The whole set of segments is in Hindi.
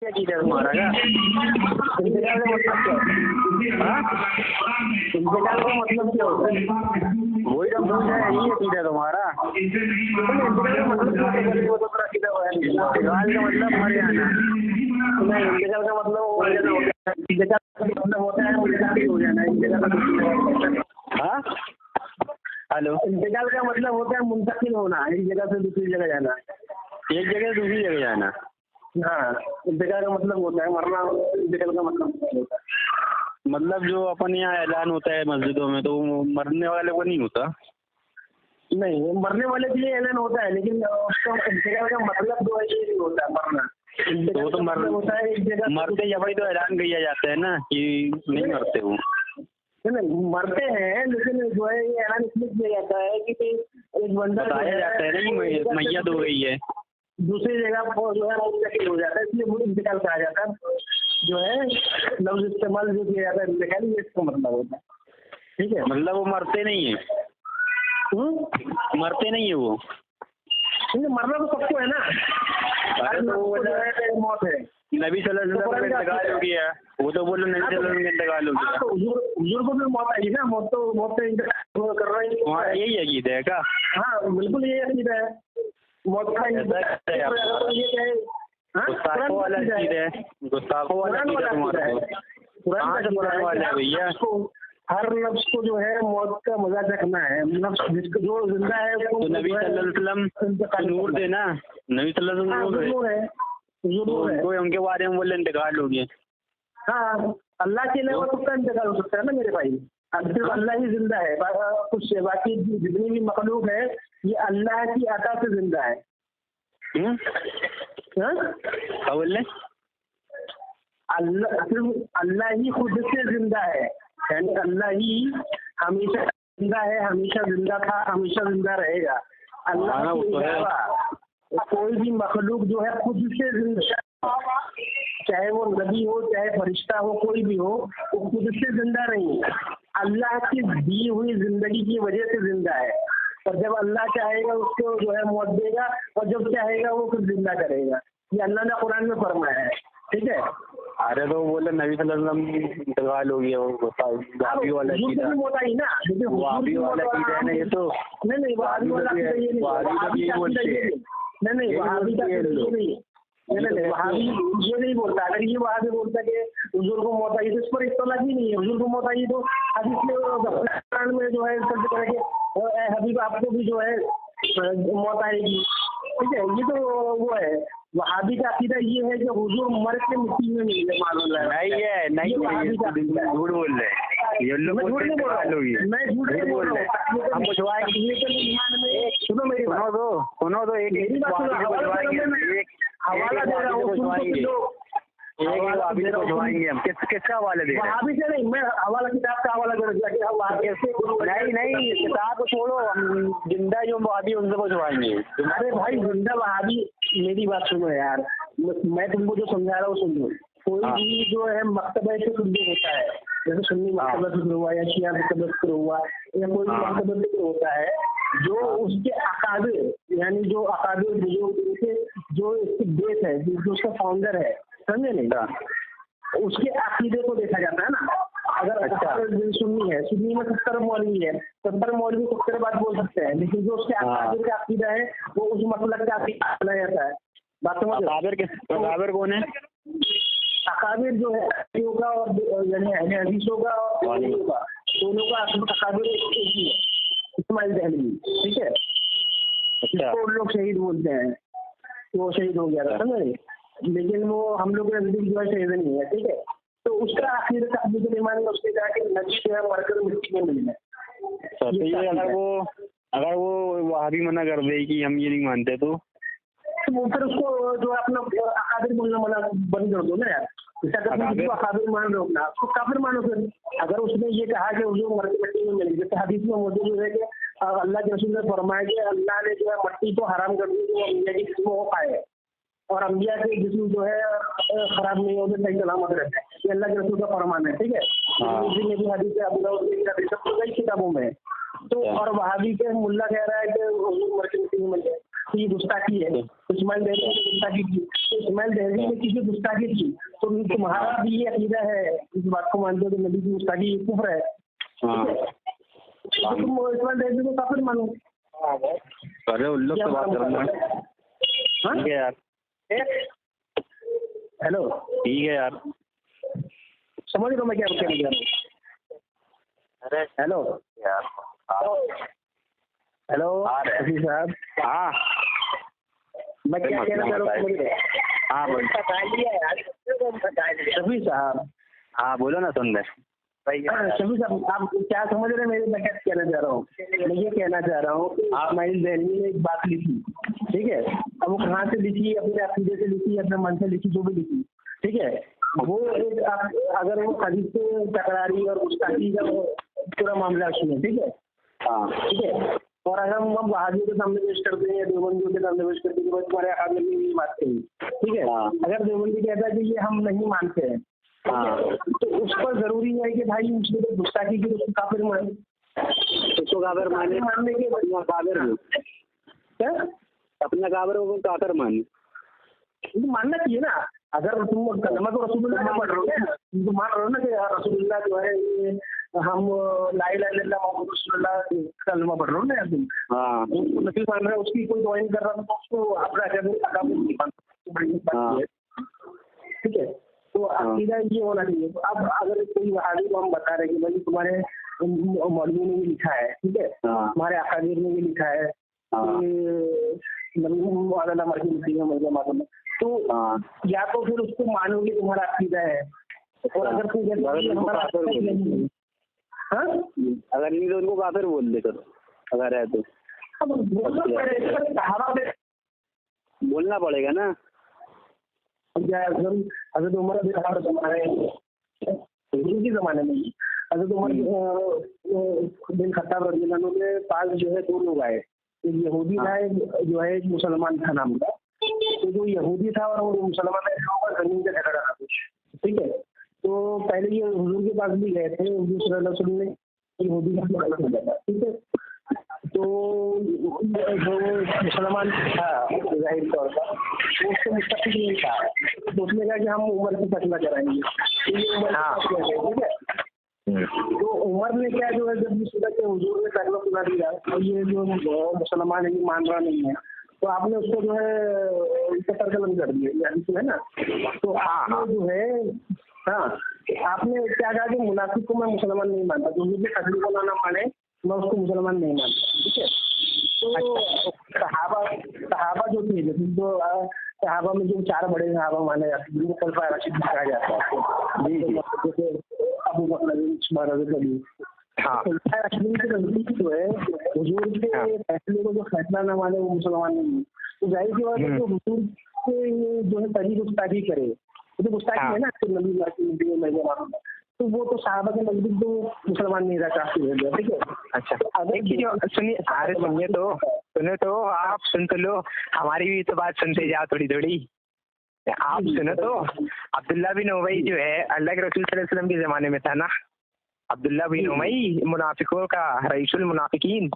क्या कीजिए तुम्हारा क्या इंतजार का मतलब क्या है? इंतजार का मतलब क्या होता है? वही तो पूछ है, यही है कीजिए तुम्हारा इंतजार का मतलब क्या है? वो तो पूरा सीधा हुआ है। इंतजार का मतलब मर जाना नहीं, इंतजार का मतलब वो मर जाना होता है। इंतजार का मतलब होता है मुलाकात हो जाना। इंतजार हाँ हेलो, इंतजार का मतलब होता है मुंतकिल होना, एक जगह से दूसरी जगह जाना, एक जगह से दूसरी जगह जाना। हाँ, इंतजार का मतलब होता है मरना। इंतजार का मतलब होता है मतलब जो अपन यहाँ ऐलान होता है मस्जिदों में, तो वो मरने वाले को नहीं होता। नहीं, वो मरने वाले के लिए ऐलान होता है, लेकिन उसका इंतजार का मतलब जो है ये नहीं होता मरना। तो मरना होता है एक जगह मरते जब ही तो ऐलान किया जाता है ना कि नहीं मरते वो। नहीं मरते हैं, लेकिन जो है ये ऐलान इसलिए किया जाता है कि एक बंदा बताया जाता है ना कि मैयत हो गई है, दूसरी जगह जो है मुंतकिल हो जाता है, इसलिए वो इंतकाल कहा जाता है। जो है लफ्ज इस्तेमाल जो किया जाता है इंतकाल, ये इसका मतलब होता है। ठीक है, मतलब वो मरते नहीं है। मरते नहीं है वो, मरना तो सबको है ना। अरे तो वो जो है मौत है, नबी सल्लल्लाहु अलैहि वसल्लम का इंतकाल हो गया, वो तो बोलो नबी सल्लल्लाहु अलैहि वसल्लम का इंतकाल हो गया। तो हुजूर को भी मौत आई ना, मौत से इंतकाल कर रहा है। तुम्हारा यही अकीदा है क्या? हाँ बिल्कुल यही अकीदा है। मौत का गुस्ताखों वाला अकीदा है, गुस्ताखों वाला अकीदा तुम्हारा कुरान वाला है भैया। हर नफ्स को जो है मौत का मजा चखना है। नफ्स जिसको जो जिंदा है तो नबी सल्लल्लाहु अलैहि वसल्लम नूर देना, नबी सल्लल्लाहु अलैहि वसल्लम नूर है, तो उनके बारे में बोले इंतकाल हो गया। हाँ, अल्लाह के अलावा सबका इंतकाल हो सकता है ना मेरे भाई। सिर्फ अल्लाह ही जिंदा है, कुछ बाकी जितनी भी मखलूक है ये अल्लाह की अता से जिंदा है। क्या बोल रहे? अल्लाह सिर्फ अल्लाह ही खुद से जिंदा है, यानी अल्लाह ही हमेशा जिंदा है, हमेशा जिंदा था, हमेशा जिंदा रहेगा। अल्लाह के अलावा कोई भी मखलूक जो है खुद से जिंदा, चाहे वो नबी हो चाहे फरिश्ता हो, कोई भी हो, वो खुद से जिंदा नहीं है, अल्लाह की दी हुई जिंदगी की वजह से जिंदा है। और जब अल्लाह चाहेगा उसको जो है मौत देगा, और जब चाहेगा वो खुद जिंदा करेगा। ये अल्लाह ने कुरान में फरमाया है। ठीक है। अरे तो बोले नबी सल्लल्लाहु अलैहि वसल्लम इंतकाल हो गया, वहाबी वाला कीदा मौत आई ना, वहाबी वाला कीदा है ना ये तो। नहीं वहाबी वाला कीदा ये नहीं, वहाबी बोलते हैं। नहीं वहाबी का ये नहीं, नहीं वहाबी ये नहीं बोलता। अगर ये वहाबी बोलता कि हुजूर को मौत आई तो इस पर इख्तिलाफ ही नहीं है। हुजूर को मौत आई तो हदीस में जो है हबीब आपको भी जो है मौत आएगी। ठीक है, ये तो वो है। वहाबी का अकीदा ये है कि हुजूर मर के मिट्टी में मिले, मालूम है नहीं झूठ बोल रहे हैं ये लोग। मैं झूठ नहीं बोल रहा हूँ, हम पूछवाएंगे। सुनो मेरी सुनो तो एक हवाला दे रहा हूँ, हम किसका हवाला दे रहे हैं? अभी से नहीं, मैं हवाला किताब का हवाला कर नहीं किताब को छोड़ो, हम जिंदा जो वहाबी उनसे पूछवाएंगे। अरे भाई जिंदा वहाबी, मेरी बात सुनो यार, मैं तुमको जो समझा रहा हूँ सुन लो। कोई भी जो है मकतबा से शुरू होता है, जैसे सुन्नी मकतबा से शुरू हुआ या शिया मकतबा से शुरू हुआ या कोई भी मकतबा से होता है, जो उसके अकाबिर यानी जो अकाबिर जो इसकी बेस है, जो उसका फाउंडर है, समझे नहीं, उसके अकीदे को देखा जाता है ना। अगर सुन्नी है, सुन्नी में 70 मौलवी है, 70 मौलवी 70 बात बोल सकते हैं, लेकिन जो उसके अकाबिर का अकीदा है वो उस मतलब का अकीदा बनाया जाता है। बात समझ? अकाबिर कौन है? अकाबिर जो है होगा और यानी हदीसों का और दोनों का अकाबिर एक ही है, इस्माइल दहलवी। ठीक है, इसको लोग शहीद बोलते हैं, वो शहीद हो गया था, समझे? लेकिन वो हम लोग के नजदीक जो है शहीद नहीं है। ठीक है, तो उसका आखिर का ईमान में उसने कहा कि नबी जो है मरकर मिट्टी में मिलना है। अगर वो वहाबी मना कर दे कि हम ये नहीं मानते, तो फिर उसको जो अपना अकाबिर बोलना मना बंद कर दो ना यार। अकाबिर मान रहे हो ना, उसको काफिर मानो। फिर अगर उसने ये कहा कि उसको मर के मिट्टी में मिलेगी, जैसे हदीस में मौजूद है कि अल्लाह के रसूल ने फरमाया कि अल्लाह ने जो है मट्टी को हराम कर दी जो अम्बिया के जिस्म वो खाए, और अम्बिया के जिस्म जो है खराब नहीं होते, सही सलामत रहते हैं। ये अल्लाह के रसूल का फरमान है। ठीक है, में भी हदीस है, अबू दाऊद कई किताबों में। तो और वहाबी के मुल्ला कह रहा है कि हुजूर मर के मिट्टी में मिल गए, तो ये गुस्ताखी है। इस्माइल दहरी ने गुस्ताखी की, तो इस्माइल दहरी ने किसी गुस्ताखी की, तो तुम्हारा भी ये अकीदा है, इस बात को मानते हो कि नबी की गुस्ताखी कुफ्र है, तो तुम इस्माइल दहरी को काफिर मानो। अरे उन लोग तो बात करूँगा। ठीक है यार। हेलो, ठीक है यार, समझ लो मैं क्या कहना चाह रहा हूँ। अरे हेलो यार, हेलो रफी साहब, हाँ मैं क्या कहना चाह रहा हूँ? हाँ बोल शफी साहब, हाँ बोलो ना, सुन रहे। शफी साहब, आप क्या समझ रहे हैं मेरे, मैं क्या कहना चाह रहा हूँ? मैं ये कहना चाह रहा हूँ कि इस्माइल दहरी ने एक बात लिखी, ठीक है, अब वो कहाँ से लिखी, अपने अकीदे से लिखी, अपने मन से लिखी, जो भी लिखी, ठीक है, वो एक अगर वो हदीस से तकरारी और गुस्ताखी का पूरा मामला सुने, ठीक है, हाँ ठीक है, और अगर हम वहाबियों के सामने पेश करते हैं या देवबंदियों के सामने पेश करते हैं कि तुम्हारे आगे में ये बात कही, ठीक है, अगर देवबंदी कहता है कि ये हम नहीं मानते हैं, तो उस पर जरूरी है कि भाई उसने तो गुस्ताखी की, उसको काफिर माने, उसको काफिर माने, मानने के काफिर क्या अपना काफिर को काफिर माने, मानना चाहिए ना। अगर तुम कलमा तो रसूलुल्लाह का पढ़ रहे हो ना, तुम मान रहे हो ना कि रसूलुल्लाह जो है ये हम ला इलाहा इल्लल्लाह मुहम्मद रसूलुल्लाह कलमा पढ़ रहे हो ना तुम, हाँ उसको नफी मान रहे हो, उसकी कोई ज्वाइन कर रहा तो उसको अपना क्या, ठीक है, तो अकीदा ये होना चाहिए। तो अब अगर कोई वहाबी को हम बता रहे हैं कि भाई तुम्हारे मौलवी ने भी लिखा है, ठीक है, तुम्हारे अकादीर ने भी लिखा है, तो या तो फिर उसको मानोगे तुम्हारा अकीदा है, और अगर तुम अगर नहीं तो उनको काफिर बोल दे करो, अगर है तो बोलना पड़ेगा ना। हज़रत उमर के ज़माने में हज़रत उमर बिन खत्ताब रज़ियल्लाहु अन्हु के पास जो है दो लोग आए, एक यहूदी था, एक जो है एक मुसलमान था नाम का। तो जो यहूदी था और वो मुसलमान था, जमीन का झगड़ा था कुछ, ठीक है। तो पहले ये हुजूर के पास भी गए थे, हुजूर सल्लल्लाहु अलैहि वसल्लम ने यहूदी का झगड़ा हो गया था, ठीक है। तो जो मुसलमान था जाहिर तौर पर वो उसको मुस्तक़िल नहीं था, तो उसने कहा कि हम उमर से फैसला कराएंगे, तो ये उमर ठीक है। तो उमर ने क्या जो है जब सुना कि हुजूर ने फैसला सुना दिया और ये जो मुसलमान है ये मान रहा नहीं है, तो आपने उसको जो है सरकलम कर दिया, है ना। तो आपने जो है आपने क्या कहा कि मुनाफिक को मैं मुसलमान नहीं मानता, जो मुझे फैसले को ना माने मैं उसको मुसलमान नहीं मानता, ठीक है। तो सहाबा जो थे, जो सहाबा में जो चार बड़े सहाबा माने जाते हैं, जिनको खलीफा राशिद कहा जाता है, जैसे अबू बकर, उस्मान, अली, खलीफा राशिदीन के नजदीक जो है हुजूर के फैसले को जो फैसला न माने वो मुसलमान नहीं है। तो जाहिर सी बात है जो हुजूर के जो है पहली गुस्ताखी करे, तो गुस्ताखी है ना नबी, तो वो तो साहबा के नजदीक तो मुसलमान नहीं रहा, काफी हो गया, ठीक है। अच्छा, एक चीज सुनिए, अरे सुनिए तो आप सुन तो लो, हमारी भी तो बात सुनते जाओ थोड़ी थोड़ी। आप सुनो तो, अब्दुल्ला बिन उबई जो है अल्लाह के रसूल सल्लल्लाहु अलैहि वसल्लम के जमाने में था ना। अब्दुल्ला बिन उबई मुनाफिकों का रईसुल मुनाफिकीन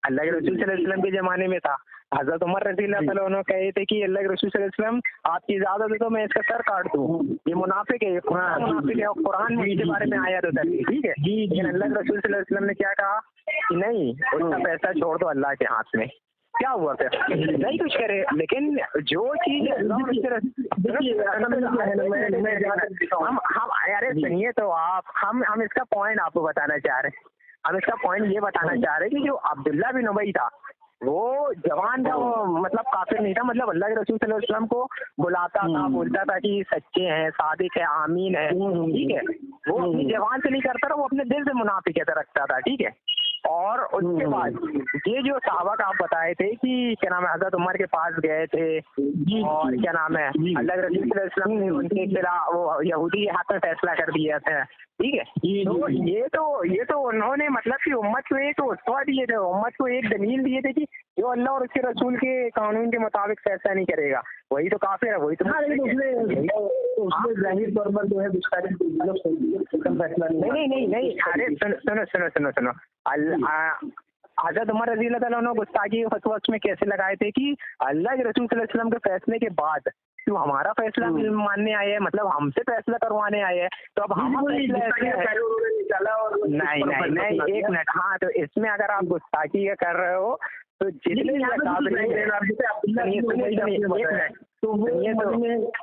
अल्लाह के रसूल सल्लल्लाहु अलैहि वसल्लम के जमाने में था। हजरत उमर रज़ियल्लाहु अन्हु कहे थे कि अल्लाह के रसूल सल्लल्लाहु अलैहि वसल्लम आपकी इजाजत है तो मैं इसका सर काट दूं, ये मुनाफिक है, मुनाफिक है, और कुरान में इसके बारे में आयत उतरी, ठीक है। लेकिन अल्लाह के रसूल सल्लल्लाहु अलैहि वसल्लम ने क्या कहा कि नहीं, उसका पैसा छोड़ दो अल्लाह के हाथ में। क्या हुआ फिर? नहीं कुछ करे, लेकिन जो चीज हम अरे सुनिए तो आप, हम इसका पॉइंट आपको बताना चाह रहे हैं। हम इसका पॉइंट ये बताना चाह रहे हैं कि जो अब्दुल्ला बिन उबई था वो जवान था, वो मतलब काफिर नहीं था, मतलब अल्लाह के रसूल सल्लल्लाहु अलैहि वसल्लम को बुलाता था, बोलता था कि सच्चे हैं, सादिक है, आमीन है, ठीक है। वो अपनी जवान से नहीं करता था, वो अपने दिल से मुनाफिक रखता था, ठीक है। और उसके बाद ये जो सहाबा का आप बताए थे कि क्या नाम है, हजरत उमर के पास गए थे और क्या नाम है अल्लाह के रसूल सल्लल्लाहु अलैहि वसल्लम ने उनके खिलाफ वो यहूदी के हाथ में फैसला कर दिया था, ठीक है। तो ये तो उन्होंने मतलब कि उम्मत को एक उसवा दिए थे, उम्मत को एक दलील दिए थे कि जो अल्लाह और उसके रसूल के कानून के मुताबिक फैसला नहीं करेगा वही तो काफिर है, वही तो उसने जाहिर तौर पर जो है फैसला नहीं। अरे सुनो हज़रत उमर रज़ी अल्लाह तआला अन्हु गुस्ताखी के फतवा उसमें कैसे लगाए थे कि अल्लाह के रसूल सल्लल्लाहु अलैहि वसल्लम के फैसले के बाद तो हमारा फैसला मानने आए हैं, मतलब हमसे फैसला करवाने आए हैं, तो अब हम फैसला ऐसे निकाला और नहीं नहीं नहीं, एक मिनट। हाँ, तो इसमें अगर आप गुस्ताखी कर रहे हो तो जितने तो वो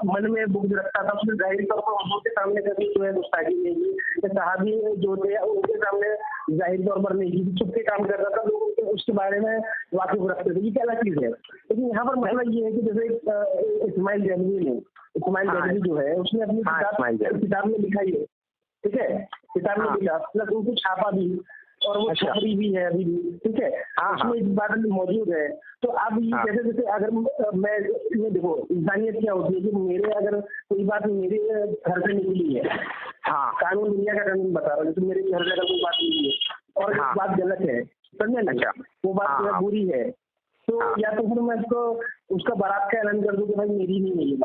मन में बुग़्ज़ रखता था, उसने ज़ाहिर तौर पर उन्हों के सामने कभी जो है गुस्ताखी नहीं की। सहाबी जो थे उनके सामने ज़ाहिर तौर पर नहीं की, चुप के काम कर रहा था, लोग उसके बारे में वाकिफ़ रखते थे, ये क्या अलग चीज़ है। लेकिन यहाँ पर मसला ये है कि जैसे इस्माइल ज़हनवी जो है उसने अपनी किताब में लिखा ही है, ठीक है, किताब में लिखा प्लस उनको छापा भी और वो छपरी भी है अभी भी, ठीक है, उसमें इस बारे में मौजूद है। तो अब ये जैसे जैसे अगर मैं ये देखो इंसानियत क्या होती है कि मेरे अगर कोई बात मेरे घर से निकली है, हाँ, कानून दुनिया का कानून बता रहा हूँ, तो मेरे घर से अगर कोई बात निकली है और वो बात गलत है, समझे ना, वो बात जो है बुरी है, तो या तो फिर मैं उसका बारात का ऐलान कर दूं कि भाई मेरी नहीं है ये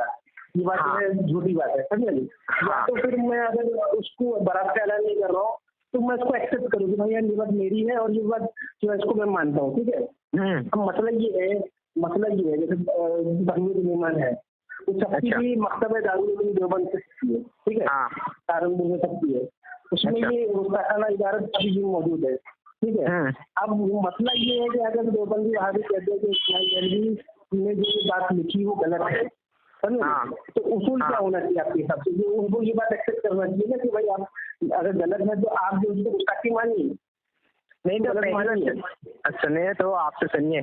बात जो है झूठी बात है, समझे नहीं, या तो फिर मैं अगर उसको बारात का ऐलान नहीं कर रहा हूँ तो मैं इसको एक्सेप्ट करूँ कि भाई यार ये बात मेरी है और ये बात जो है इसको मैं मानता हूँ, ठीक है। अब मसला ये है जैसे तहमीद ईमान है, वो सबकी भी मकतब दारुल उलूम देवबंद से सकती है, ठीक है, सहारनपुर में सकती है, उसमें ये रुस्ताखाना इजारत अभी भी मौजूद है, ठीक है। अब मसला ये है कि अगर देवबंदी वहाँ भी कहते हैं कि इस्माइल ज़हनवी ने जो बात लिखी वो गलत है, तो उसूल क्या होना चाहिए आपके हिसाब से, उनको ये बात एक्सेप्ट करना चाहिए ना कि भाई आप अगर गलत है तो आप जो उसको गुस्ताखी मानिए, नहीं तो पहले सुनिए, तो आप तो सुनिए,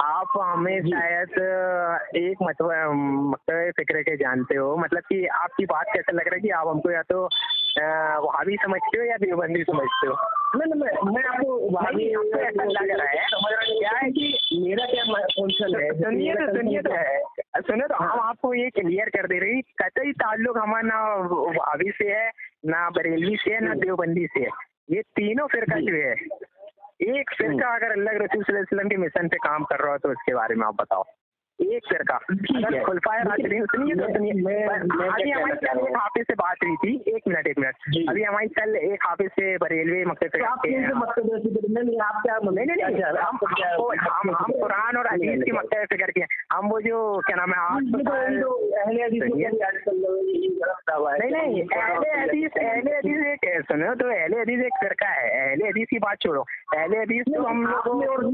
आप हमें शायद एक मतलब फिक्र के जानते हो, मतलब कि आपकी बात कैसा लग रहा है कि आप हमको या तो वहाबी समझते हो या देवबंदी समझते हो। नहीं, मैं आपको वहाबी ऐसा लग रहा है, क्या है कि मेरा क्या पोजीशन है, सुनिए तो हम आपको ये क्लियर कर दे रही, कतई ताल्लुक हमारा ना वहाबी से है, ना बरेलवी से है, ना देवबंदी से है। ये तीनों फिरका जो है, एक फिरका अगर अल्लाह के रसूल सल्लल्लाहु अलैहि वसल्लम के मिशन पे काम कर रहा हो तो उसके बारे में आप बताओ। एक फिरका अगर खुलफाए राशिदीन, सुनिए तो सुनिए, अभी हमारी कल एक हाफिज से बात हुई थी, एक मिनट, अभी हमारी कल एक हाफिज से बरेलवी मकसद पे हम कुरान और हदीस के मकसद पे करके हम वो जो क्या नाम है नहीं अहले हदीस एक सुनो, तो अहले हदीस एक फिरका है, अहले हदीस की बात छोड़ो, अहले हदीस तो हम लोग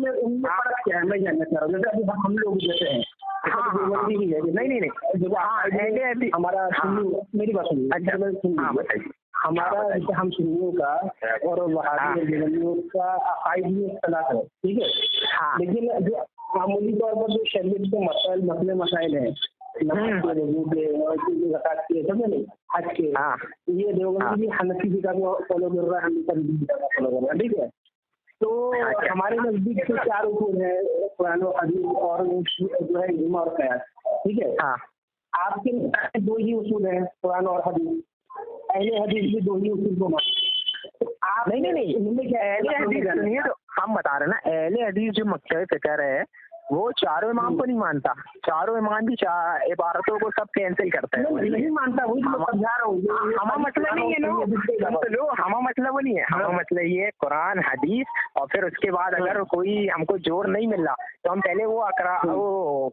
मैं जानना चाह रहा हूँ, हम लोग जैसे हैं, नहीं हमारा मेरी बात सुनिए, अच्छा बताइए, हमारा जैसे हम सुन्नियों का और वहाबी देवबंदियों का अकायद में इख्तिलाफ है, ठीक है, लेकिन जो मामूली तौर पर जो शरीयत के मसाइल हैं, हज के, ये देवबंदी भी हनफी फिक़ह को फॉलो कर रहा है, हम फिक़ह को फॉलो कर रहा है, ठीक है। तो हमारे नजदीक से 4 उसूल है, कुरान और हदीस और जो है इल्म और क़यास, ठीक है। आपके 2 ही उसूल हैं, कुरान और हदीस, अहले हदीस भी 2 ही उसूल को मानते हैं। आप नहीं इनमें क्या अहले हदीस सुनिए, तो हम बता रहे ना, अहले हदीस जो मकसद फिक्र है वो चारों इमाम को नहीं मानता, चारों इमाम की इबारतों को सब कैंसिल करते हैं, नहीं मानता, वही समझा रहा हूँ। हमारा मतलब नहीं है हमारा मतलब वो नहीं है, हमारा मतलब ये है कुरान हदीस, और फिर उसके बाद अगर कोई हमको जोर नहीं मिल रहा तो हम पहले वो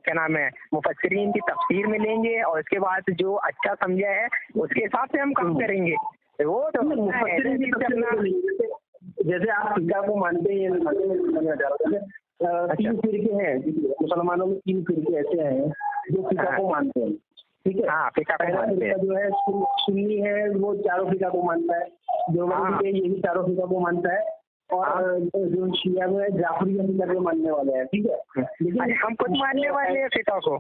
क्या नाम है मुफस्सिरीन की तफसीर में लेंगे, और उसके बाद जो अच्छा समझा है उसके हिसाब से हम काम करेंगे। वो तो जैसे आप फिक़ह को मानते हैं, 3 फिरके हैं मुसलमानों में, 3 फिरके ऐसे हैं जो फिक़ह को मानते हैं, ठीक है। पहला फिरका जो है सुन्नी है, वो चारों फिक़ह को मानता है, देवबंदी ये भी चारों फिक़ह को मानता है, और जो शिया में जाफरी फिक़ह को मानने वाले हैं, ठीक है। लेकिन हम खुद मानने वाले हैं फिक़ह को,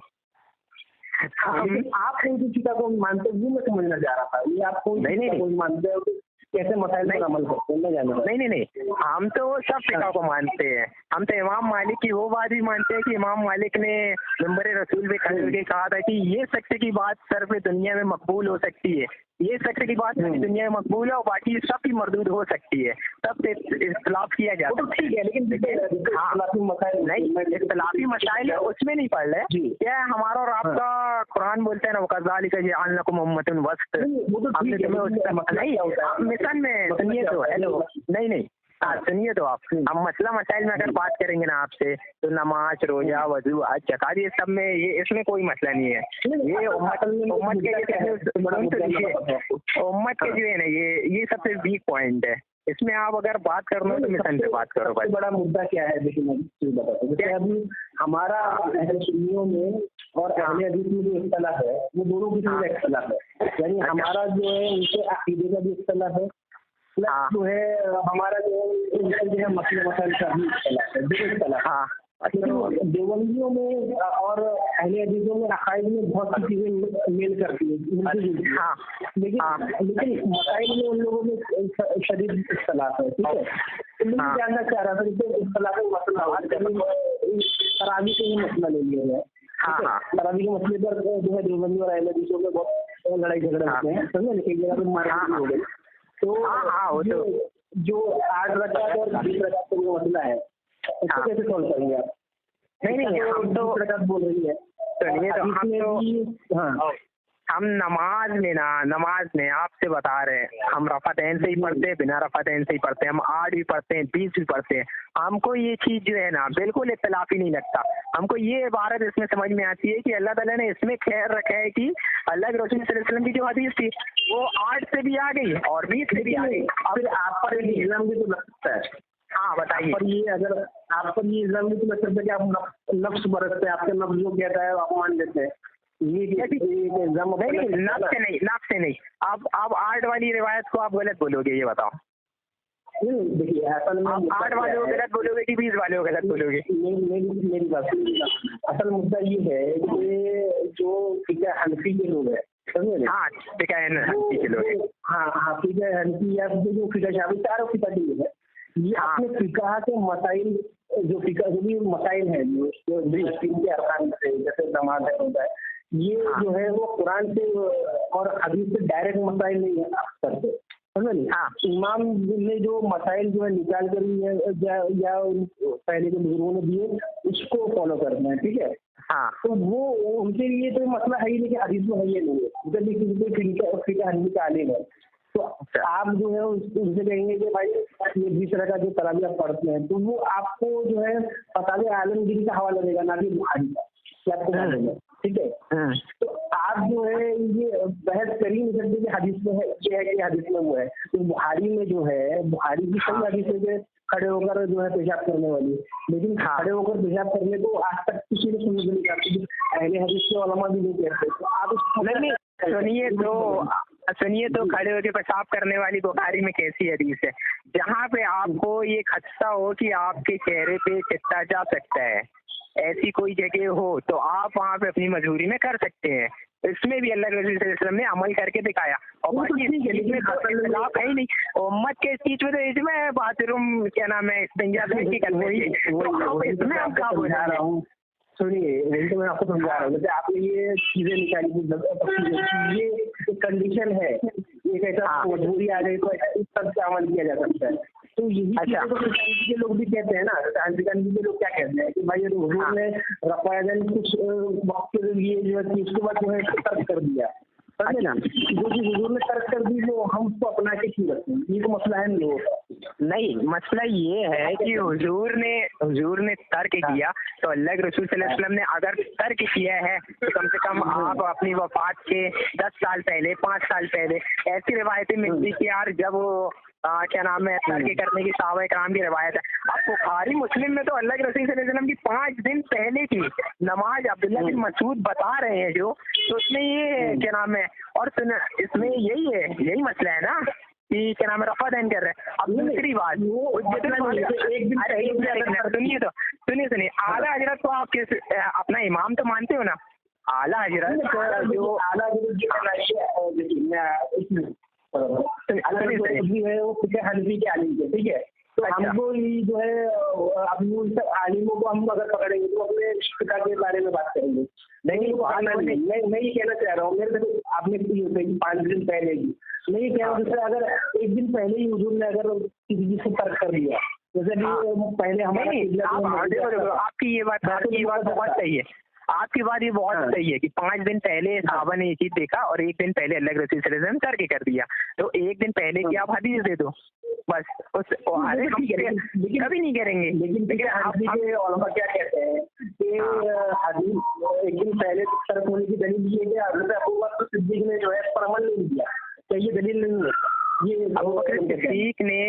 आप कौन सी फिक़ह को मानते हैं, मैं समझना चाह रहा था, ये आप कौन मानते हो, कैसे मसाइल पर अमल करते हैं? नहीं, हम तो सब फिक़ह को मानते हैं। हम तो इमाम मालिक की वो बात भी मानते हैं कि इमाम मालिक ने मिंबर रसूल पे खड़े होकर कहा था कि ये शख्स की बात सिर्फ दुनिया में मकबूल हो सकती है, ये शख्स की बात दुनिया में मकबूल है और बाकी सब की मरदूद हो सकती है, सब पे इख्तिलाफ किया जाता है। तो ठीक है, लेकिन नहीं इख्तिलाफी मसाइल है उसमें नहीं पढ़ रहे, क्या है हमारा और आपका कुरान बोलते हैं ना, वक़ज़ालिका जअलनाकुम उम्मतन वसत, हमने तुम्हें नहीं मिशन में सुनिए तो हेलो नहीं हाँ सुनिए तो आप, हम मसला मसाइल में अगर बात करेंगे ना आपसे, तो नमाज, रोजा, वजू, हज, ज़कात, ये सब में ये इसमें कोई मसला नहीं है। ये उम्मत के जो है ना, ये सबसे वीक पॉइंट है। इसमें आप अगर बात करना हो तो मिशन पे बात करो। सबसे बड़ा मुद्दा क्या है, देखिए मैं चीज बताता हूँ। जैसे अभी हमारा अहले सुन्नियों में और अहले हदीस में जो इख्तिलाफ है, वो दोनों किस्म का इख्तिलाफ है। यानी हमारा जो है उनके अकीदे का भी इख्तिलाफ है, प्लस जो है हमारा जो है मसले मसाइल का भी इख्तिलाफ है, दोनों इख्तिलाफ। हाँ, तो देवबंदियों में और अहले हदीसों में अकायद में बहुत सी चीजें मेल करती है। हाँ, लेकिन मसाइल में उन लोगों में शदीद इख्तिलाफ है। ठीक है, तो मैं जानना चाह रहा था जैसे इख्तिलाफ मसला तरावी से ही मसला ले लिया जाए। तरावी के मसले पर जो है देवबंदी और अहले हदीसों में बहुत लड़ाई झगड़े होते हैं, समझे, लेकिन जगह पे मारपीट हो गई। तो जो 8 रकात और 20 रकात का जो मसला है, इसको कैसे सॉल्व करेंगे आप? नहीं हम तो बोल रही है, सुनिए तो हम नमाज में आपसे बता रहे हैं, हम रफ़अतैन से ही पढ़ते हैं, बिना रफ़अतैन से ही पढ़ते हैं, हम 8 भी पढ़ते हैं, 20 भी पढ़ते हैं। हमको ये चीज़ जो है ना बिल्कुल इख्तिलाफी नहीं लगता। हमको ये इबारत इसमें समझ में आती है कि अल्लाह ताला ने इसमें खैर रखा है कि अल्लाह के रसूल सल्लल्लाहु अलैहि वसल्लम की जो हदीस थी वो 8 से भी आ गई और 20 से भी आ गई। फिर आप पर इल्ज़ाम भी तो लग सकता है। हाँ बताइए। पर ये अगर आप पर ये इल्ज़ाम भी तो लग सकता है कि आप नफ्स बरतते हैं, आपके नफ्स जो कहता है आप मान लेते हैं। ये इल्ज़ाम नफ्स से नहीं। आप 8 वाली रिवायत को आप गलत बोलोगे, ये बताओ। देखिए असल में 8 वाले को गलत बोलोगे कि 20 वाले को गलत बोलोगे? मेरी बात, असल मुद्दा ये है कि जो फिक़ह हनफी के लोग हैं, हाँ फिक़ह हनफी के लोग, हाँ फिक़ह हनफी या जो फिक़ह शाफी, चारों फिक़ह के लोग हैं, ये अपने फिक़ह के मसाइल जो भी मसाइल हैं जो के अरकान से, जैसे नमाज होता है, ये जो है वो कुरान से और हदीस से डायरेक्ट मसाइल नहीं है करते, समझ नहीं। इमाम ने जो मसाइल जो है निकाल कर या पहले के बुजुर्गों ने दिए उसको फॉलो करना है। ठीक है, तो वो उनके लिए तो मसला है ही नहीं कि हदीस में है ये नहीं है, उनके लिए किसी को फिक़ह हनफी का आलिम है तो आप जो है उनसे कहेंगे कि भाई ये 20 तरह का जो तरावी आप पढ़ते हैं, तो वो आपको जो है फतावे आलमगीरी का हवाला देगा, ना कि बुखारी का, क्या आपको मालूम है। ठीक है, तो आप जो है ये बहस कर ही नहीं सकते कि हदीस में है ये है कि हदीस में वो है। तो बुखारी में जो है, बुखारी की सही हदीस है खड़े होकर जो है पेशाब करने वाली, लेकिन खड़े होकर पेशाब करने को आज तक किसी ने सुनने नहीं जाती, अहले हदीस के उलमा भी नहीं कहते। तो आप सुनिए तो खड़े होकर पेशाब करने वाली बुखारी में कैसी हदीस है जहाँ पे आपको ये खदशा हो कि आपके चेहरे पे चिट्टा जा सकता है, ऐसी कोई जगह हो तो आप वहाँ पे अपनी मजबूरी में कर सकते हैं। इसमें भी अल्लाह के रसूल सल्लल्लाहु अलैहि वसल्लम ने अमल करके दिखाया और बाकी इसमें तो इख्तिलाफ है ही नहीं। उम्मत के इस चीज में तो इसमें बाथरूम क्या नाम है इस्तिंजा की करना चाहिए, इसमें हम क्या बोल रहा हूँ। सुनिए, वही तो मैं आपको समझा रहा हूँ। जैसे आपने ये चीजें निकाली, ये कंडीशन है, एक ऐसा मजबूरी आ गई तो इस सब से अमल किया जा सकता है। तो यही के लोग भी कहते हैं ना, के लोग क्या कहते हैं कि भाई हुजूर ने रफ़ायन कुछ वक्त के लिए जो है उसके बाद जो है तर्क कर दिया, ना जो भी हुजूर ने तर्क कर दी वो हम उसको अपना के क्यों रखते हैं, ये तो मसला है नहीं। मसला ये है कि हुजूर ने तर्क किया तो अल्लाह के रसूल सल्लल्लाहु अलैहि वसल्लम ने अगर तर्क किया है तो कम से कम आप अपनी वफात के 10 साल पहले, 5 साल पहले ऐसी रिवायतें मिलती कि यार जब वो क्या नाम है तर्क करने की सहाबा इकराम की रिवायत है। अब बुखारी मुस्लिम में तो अल्लाह के रसूल सल्लल्लाहु अलैहि वसल्लम की 5 दिन पहले की नमाज अब्दुल्लाह बिन मसूद बता रहे हैं जो, तो उसमें ये क्या नाम है, और इसमें यही मसला है ना कि क्या नाम है रफ़अतैन कर रहे हैं। अब दूसरी बात सुनिए आला हजरत को आप अपना इमाम तो मानते हो ना? आला हजरत जो है वो फिक़ह हनफी के आलिम थे। ठीक है, तो हमको ये जो है अब आलिमों को हम अगर पकड़ेंगे तो अपने फिक़ह के बारे में बात करेंगे। नहीं, मैं ये कहना चाह रहा हूँ, मेरे को आपने 5 दिन पहले की मैं ये कह रहा हूँ, जैसे अगर एक दिन पहले ही हुजूर ने अगर किसी चीज से तर्क कर दिया, जैसे पहले हमारे आपकी ये बात बहुत सही है। आपकी बात ये बहुत हाँ। सही है कि 5 दिन पहले साहबा ने ये चीज देखा और 1 दिन पहले अल्लाह के रसूल सल्लल्लाहु अलैहि वसल्लम करके कर दिया। तो 1 दिन पहले की आप हदीस दे दो बस, उस अरे हम कभी नहीं करेंगे। लेकिन हदीस के उलमा क्या कहते हैं कि हदीस एक दिन पहले तर्क होने की दलील ये है कि हज़रत अबू बकर सिद्दीक ने जो है इस पर अमल नहीं किया, तो ये दलील नहीं है। ये अबू बकर सिद्दीक ने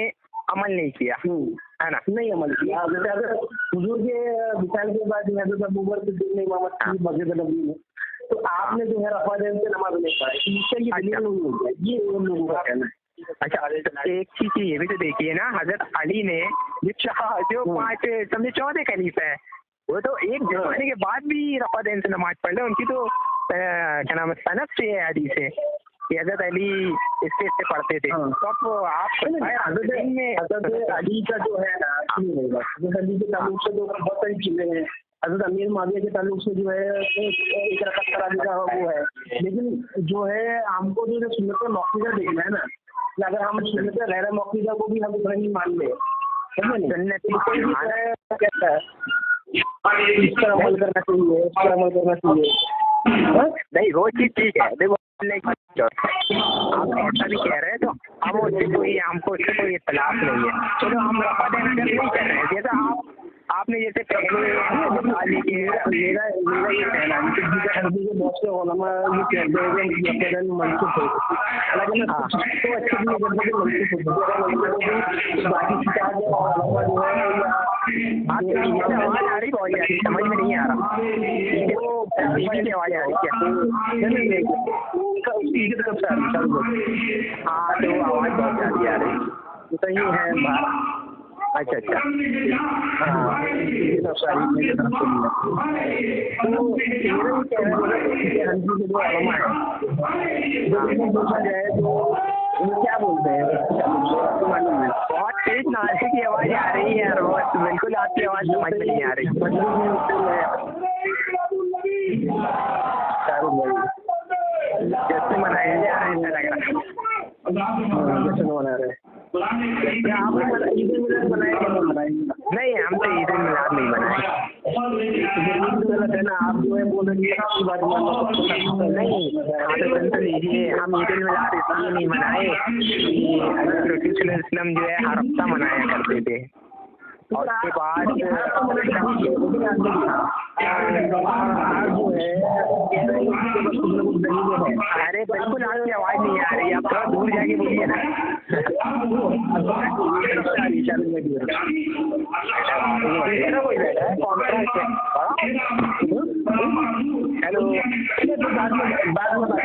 अमल नहीं किया, है ना? नहीं अमल किया। जैसे हुजूर के विशाल के बाद हज़रत अबू बकर सिद्दीक ने इमामत की मस्जिद नबवी में, तो आपने जो है रफ़ा देन से नमाज नहीं पढ़ी, इससे ये दलील नहीं होगी। ये उन लोगों का कहना है। अच्छा, एक चीज ये भी तो देखिए ना, हजरत अली ने जो 5 समझे 14 खलीफा है, वो तो एक जमाने के बाद भी रफ़ा देन से नमाज पढ़ ले। उनकी तो क्या नाम है, सनद से है हदीस है कि हजरत अली इससे पढ़ते थे। तो आप हज़रत अली का जो है ना, हज़रत अली के ताल्लुक से तो बहुत सारी चीजें हैं। हज़रत अमीर माविया के ताल्लुक से जो है एक रकअत कराने का वो है, लेकिन जो है हमको जो सुन्नत मौक़िदा देखना है ना, अगर हम सुन्नत गैर मौक़िदा को भी हम इतना ही मान ले, कहता है इस पर अमल करना चाहिए, इस पर अमल करना चाहिए। नहीं, वो चीज ठीक है। देखो आप ऐसा भी कह रहे हैं तो हम हमको उससे कोई इख्तिलाफ नहीं है। चलो हम रफ़ा देन नहीं कर रहे हैं, जैसा आपने जैसे पहले मेरा ये कहना है कि हरदी के बहुत से उलमा ये कहते हैं कि रफ़ा मनसूख है, हालांकि मैं तो अच्छे भी नहीं करते कि मनसूख है, बाकी किताब और उलमा जो है आवाज आ रही, बहुत यार समझ में नहीं आ रहा, वो की आवाज आ रही क्या? उसकी तरफ से आ रही। हाँ, तो आवाज बहुत ज्यादा आ रही, तो सही है बात। अच्छा अच्छा, हाँ, ये सब सारी मेरी तरफ से तो मेरा ये कहना है कि हंसी के जो उलमा है, जो पूछा जाए तो वो क्या बोलते हैं, बहुत तेज नाचे की आवाज आ रही है यार, बहुत बिल्कुल आपकी आवाज समझ में नहीं आ रही। जैसे मनाया जा रहा है, ऐसा लग रहा है जैसे मना रहे हैं। आप ईद मिलाद बनाए? नहीं, हम तो ईद मिलाद नहीं बनाए। है ना, आप जो है बोल रही है आपकी बात नहीं, आप सुन लीजिए, हम ईद मिलाद इसलिए नहीं मनाए कि हज़रत रसूल सल्लल्लाहु अलैहि वसल्लम जो है हर हफ्ता मनाया करते थे, और उसके बाद जो है अरे बिल्कुल आपकी आवाज नहीं आ रही, आप थोड़ा दूर जाके बोलिए ना। हेलो, बाद में